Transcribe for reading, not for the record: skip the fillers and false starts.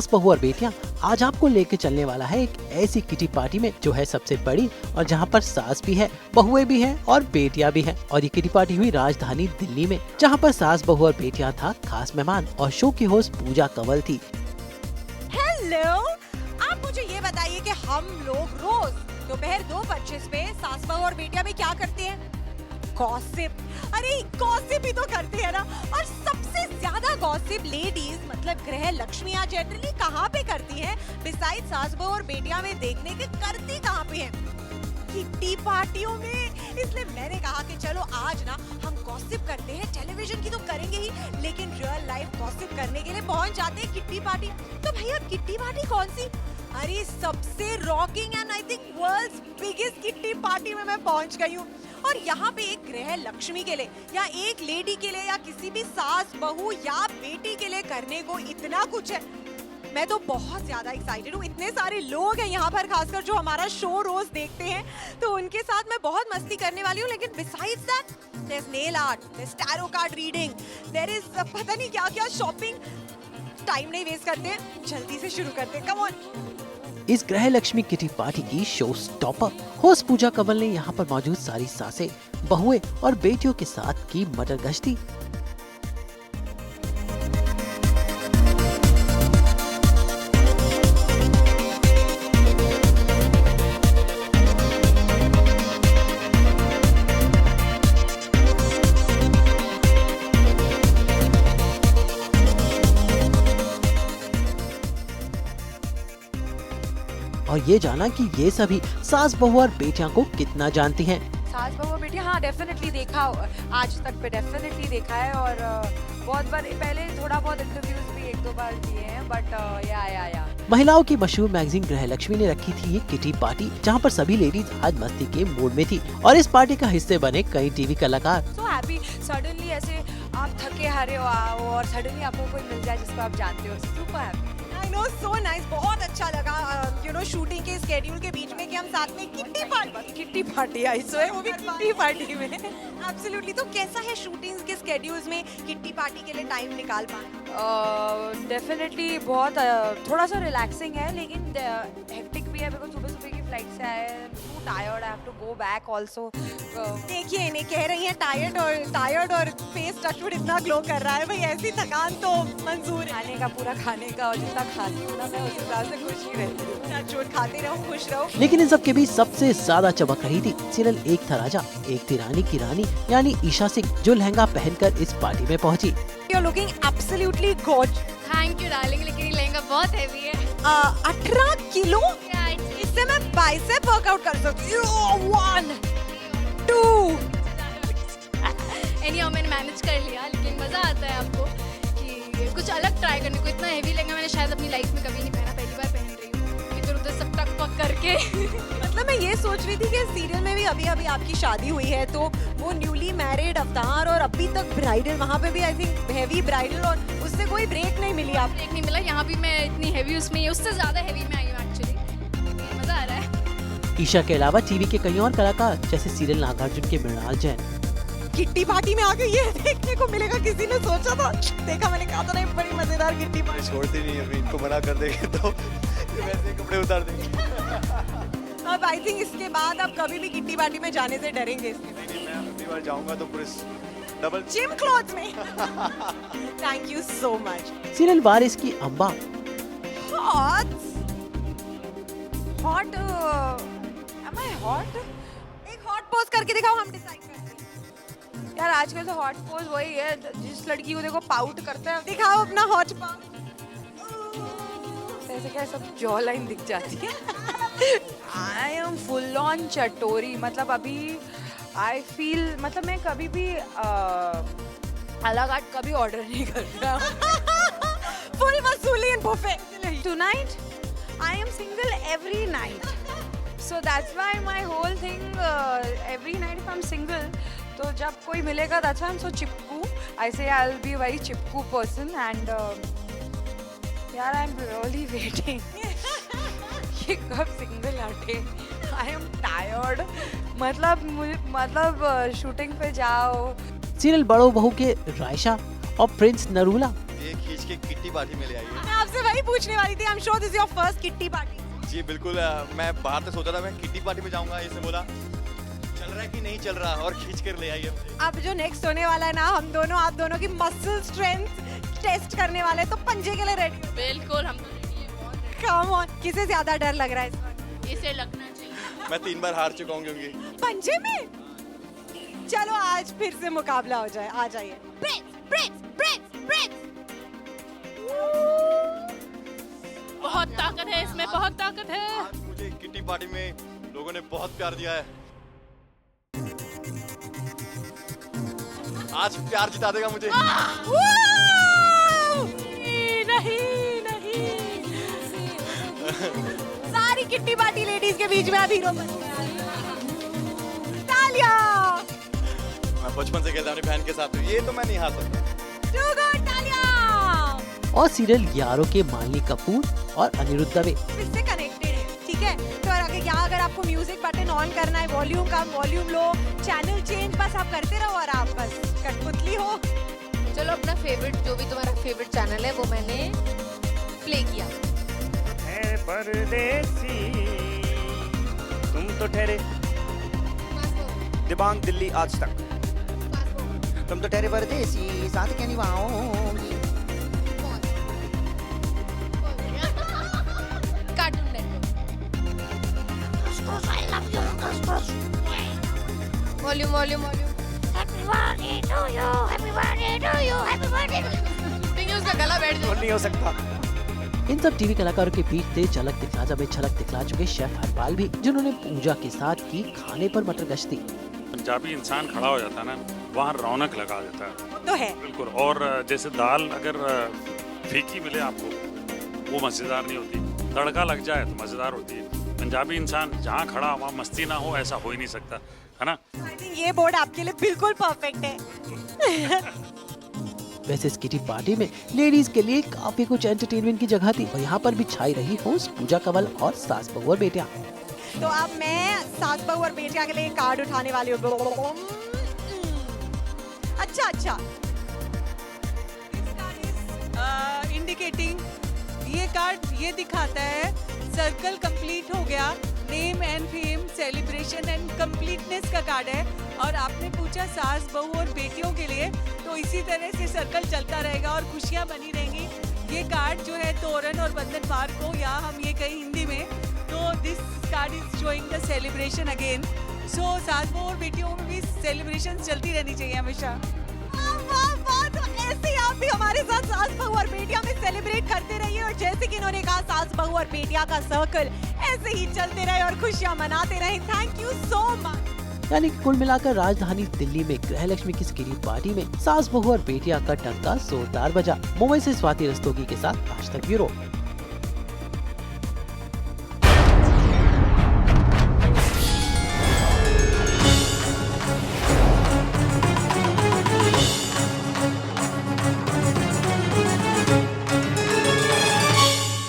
सास बहू और बेटियां आज आपको लेके चलने वाला है एक ऐसी किटी पार्टी में जो है सबसे बड़ी और जहां पर सास भी है, बहुएं भी हैं और बेटियां भी हैं। और ये किटी पार्टी हुई राजधानी दिल्ली में, जहां पर सास बहू और बेटियां था खास मेहमान और शो की होस्ट पूजा कंवल थी। हेलो, आप मुझे ये बताइए कि हम लोग रोज दोपहर 2:25 पे सास बहू और बेटियां में क्या करते हैं? गॉसिप। अरे गॉसिप ही तो करते हैं ना। और सबसे ज्यादा गॉसिप लेडीज मतलब गृह लक्ष्मियां जनरली कहाँ पे करती हैं बिसाइड सास बहू और बेटियां में देखने के? करती कहाँ पे हैं? किट्टी पार्टियों में। इसलिए मैंने कहा कि चलो आज ना हम गॉसिप करते हैं। टेलीविजन की तो करेंगे ही, लेकिन रियल लाइफ गॉसिप करने के लिए पहुंच जाते हैं किट्टी पार्टी। तो भैया किट्टी पार्टी कौन सी? अरे सबसे rocking and I think world's biggest kitty party में मैं पहुंच गई हूँ। और यहाँ पे एक गृह लक्ष्मी के लिए या एक लेडी के लिए या किसी भी सास बहू या बेटी के लिए करने को इतना कुछ है। मैं तो बहुत ज्यादा एक्साइटेड हूँ। इतने सारे लोग हैं यहाँ पर, खासकर जो हमारा शो रोज देखते हैं, तो उनके साथ मैं बहुत मस्ती करने वाली हूँ। लेकिन besides that there is nail art, there is tarot card reading, there is पता नहीं क्या क्या शॉपिंग। टाइम नहीं वेस्ट करते हैं, जल्दी से शुरू करते हैं। Come on. इस गृह लक्ष्मी किटी पार्टी की शो स्टॉपर होस्ट पूजा कंवल ने यहाँ पर मौजूद सारी सासें, बहुएं और बेटियों के साथ की मटर गश्ती। और ये जाना कि ये सभी सास बहू और बेटियां को कितना जानती हैं। सास बहू बेटी, हाँ डेफिनेटली देखा, आज तक पे डेफिनेटली देखा है। और बहुत बार पहले थोड़ा बहुत इंटरव्यूज भी 1-2 बार दिए हैं, बट या महिलाओं की मशहूर मैगजीन गृह लक्ष्मी ने रखी थी ये किटी पार्टी, जहां पर सभी लेडीज आज मस्ती के मूड में थी और इस पार्टी का हिस्से बने कई टीवी कलाकार। सो हैप्पी, सडनली ऐसे आप थके हारे हो आओ और सडनली आपको कोई मिल जाए जिसको आप जानते हो। Super happy. I know, so nice, बहुत अच्छा लगा यू नो शूटिंग के स्केड्यूल के बीच में कि हम साथ में किट्टी पार्टी आई सो है, वो भी किट्टी पार्टी में। एब्सोल्युटली। तो कैसा है शूटिंग के स्केड्यूल्स में किट्टी पार्टी के लिए टाइम निकाल पाना? डेफिनेटली बहुत थोड़ा सा रिलैक्सिंग है, लेकिन हेक्टिक भी है बिकॉज सुबह सुबह की फ्लाइट से आए, too tired, I have to go back also. देखिए इन्हें कह रही हैं टायर्ड और फेस टचवुड इतना ग्लो कर रहा है। भाई ऐसी थकान तो मंजूर है। खाने का और जितना खाती हूँ ना मैं उस हिसाब से खुश ही रहती हूँ। टचवुड खाते रहो, खुश रहो। लेकिन इन सब के बीच सबसे ज्यादा चमक रही थी सीरियल एक था राजा एक थी रानी की रानी यानी ईशा सिंह, जो लहंगा पहनकर इस पार्टी में पहुंची। You are looking absolutely gorgeous. Thank you darling, लेकिन ये लहंगा बहुत हैवी है। 18 किलो। इससे मैं बाइसेप वर्कआउट कर सकती हूँ। 1 2 एनीहाउ मैंने मैनेज कर लिया, लेकिन मजा आता है आपको कि कुछ अलग ट्राई करने को। इतना हेवी लहंगा मैंने शायद अपनी लाइफ में कभी नहीं पहना, पहली बार पहन रही हूँ इधर उधर सब टक पक करके। मतलब मैं ये सोच रही थी कि सीरियल में भी अभी आपकी शादी हुई है, तो वो न्यूली मैरिड अवतार और अभी तक ब्राइडल, वहाँ पे भी आई थिंक हैवी ब्राइडल, और उससे कोई ब्रेक नहीं मिली। आप ब्रेक नहीं मिला। यहाँ भी मैं इतनी हैवी उसमें उससे ज्यादा हैवी में आई हूँ एक्चुअली। मजा आ रहा है। ईशा के अलावा टीवी के कई और कलाकार जैसे सीरियल नागार्जुन के मृणाल जैन किट्टी पार्टी में आके ये देखने को मिलेगा, किसी ने सोचा था? देखा, मैंने कहा था ना बड़ी मजेदार किट्टी पार्टी। छोड़ती नहीं है, अभी इनको मना कर देंगे तो ये वैसे ही कपड़े उतार देंगे। अब आई थिंक इसके बाद आप कभी भी किट्टी पार्टी में जाने से डरेंगे। नहीं, मैं अगली बार जाऊंगा तो पूरे डबल जिम क्लॉथ्स में। Thank you so much. Serial Waaris की Amba hot Am I hot? एक हॉट पोज करके दिखाओ, हम डिसाइड करते हैं। यार आजकल तो हॉट पोज वही है, जिस लड़की को देखो पाउट करते हैं, दिखाओ अपना हॉट पाउट। ऐसे क्या सब जॉ लाइन दिख जाती है। आई एम फुल ऑन चटोरी, मतलब अभी आई फील, मतलब मैं कभी भी अलग आर्ट कभी ऑर्डर नहीं करता। फुल वसूली इन buffet. Tonight I am single every night, so that's why my whole thing every night if I'm single, तो जब कोई मिलेगा that's why I'm so Chipko. I say I'll be a very Chipko person and यार I'm really waiting कि कब single हटे. I am tired. मतलब shooting पे जाओ. सीरियल बड़ो बहू के रायशा और प्रिंस नरूला ये खींच के किट्टी पार्टी में ले आई है। मैं आपसे वही पूछने वाली थी। I am sure this is your first kitty party. जी बिल्कुल, मैं बाहर से सोचा था मैं किट्टी पार्टी में जाऊंगा, इसने बोला चल रहा है कि नहीं चल रहा, और खींच कर ले आई है मुझे। अब जो नेक्स्ट होने वाला है ना, हम दोनों आप दोनों की मसल स्ट्रेंथ टेस्ट करने वाले, तो पंजे के लिए रेडी हो? बिल्कुल हम तो रेडी हैं, बहुत ready कम ऑन। किसे ज्यादा डर लग रहा है इस बार? हैं। इसे लगना चाहिए। मैं 3 बार हार चुका हूँ क्योंकि पंजे में। चलो आज फिर से मुकाबला हो जाए, आ जाइए। बहुत ताकत है इसमें, बहुत ताकत है। आज मुझे किट्टी पार्टी में लोगों ने बहुत प्यार दिया है। आज प्यार जिता देगा मुझे। नहीं नहीं, सारी किट्टी पार्टी लेडीज के बीच में अब हीरो बन गया। तालियां। मैं बचपन से खेलता हूँ अपनी बहन के साथ, ये तो मैं नहीं हार सकता। Too good, तालियां। और सीरियल यारों के मालिनी कपूर और अनिरुद्ध दवे इससे कनेक्टेड है, ठीक है? तो अगर यहाँ अगर आपको म्यूजिक बटन ऑन करना है, वॉल्यूम कम वॉल्यूम लो, चैनल चेंज, बस आप करते रहो और आप बस कठपुतली हो। चलो अपना फेवरेट, जो भी तुम्हारा फेवरेट चैनल है वो मैंने प्ले किया। है परदेसी तुम तो ठहरे दिबांग दिल्ली आज तक, तुम तो ठहरे परदेसी साथ क्या निभाओगी। Cartoon network. Volume volume volume. देखिए उसका गला बैठ बोल नहीं हो सकता। इन सब टीवी कलाकारों के बीच थे झलक दिखला जब झलक दिखला चुके शेफ हरपाल भी, जिन्होंने पूजा के साथ की खाने पर मटर गश्ती। पंजाबी इंसान खड़ा हो जाता है ना, वहाँ रौनक लगा देता है। तो है बिल्कुल। और जैसे दाल अगर फीकी मिले आपको, वो मज़ेदार नहीं होती, तड़का लग जाए तो मज़ेदार होती है। पंजाबी इंसान जहाँ खड़ा वहाँ मस्ती ना हो, ऐसा हो ही नहीं सकता, है ना? आई थिंक ये बोर्ड आपके लिए बिल्कुल परफेक्ट है। वैसे इस किटी पार्टी में लेडीज के लिए काफी कुछ एंटरटेनमेंट की जगह थी और यहाँ पर भी छाई रही होस्ट पूजा कंवल और सास बहू और बेटियां। तो अब मैं सास बहू और बेटिया के लिए कार्ड उठाने वाली हूँ। अच्छा अच्छा, इंडिकेटिंग, ये कार्ड ये दिखाता है सर्कल कंप्लीट हो गया, name and fame, celebration and completeness का कार्ड है। और आपने पूछा सास बहू और बेटियों के लिए, तो इसी तरह से सर्कल चलता रहेगा और खुशियां बनी रहेंगी। ये कार्ड जो है तोरण और बंधन पार को, या हम ये कहीं हिंदी में, तो this card is showing the celebration again. So सास बहू और बेटियों में भी सेलिब्रेशन चलती रहनी चाहिए हमेशा। वाह वाह, तो ऐसे ही आप भी हमारे साथ सास बहू और बेटिया में सेलिब्रेट करते रहिए, और जैसे कि इन्होंने कहा सास बहू और बेटिया का सर्कल ऐसे ही चलते रहे और खुशियां मनाते रहे। Thank you so much. यानी कि कुल मिलाकर राजधानी दिल्ली में गृहलक्ष्मी की किटी पार्टी में सास बहू और बेटिया का टंका जोरदार बजा। मुंबई से स्वाति रस्तोगी के साथ आज तक ब्यूरो।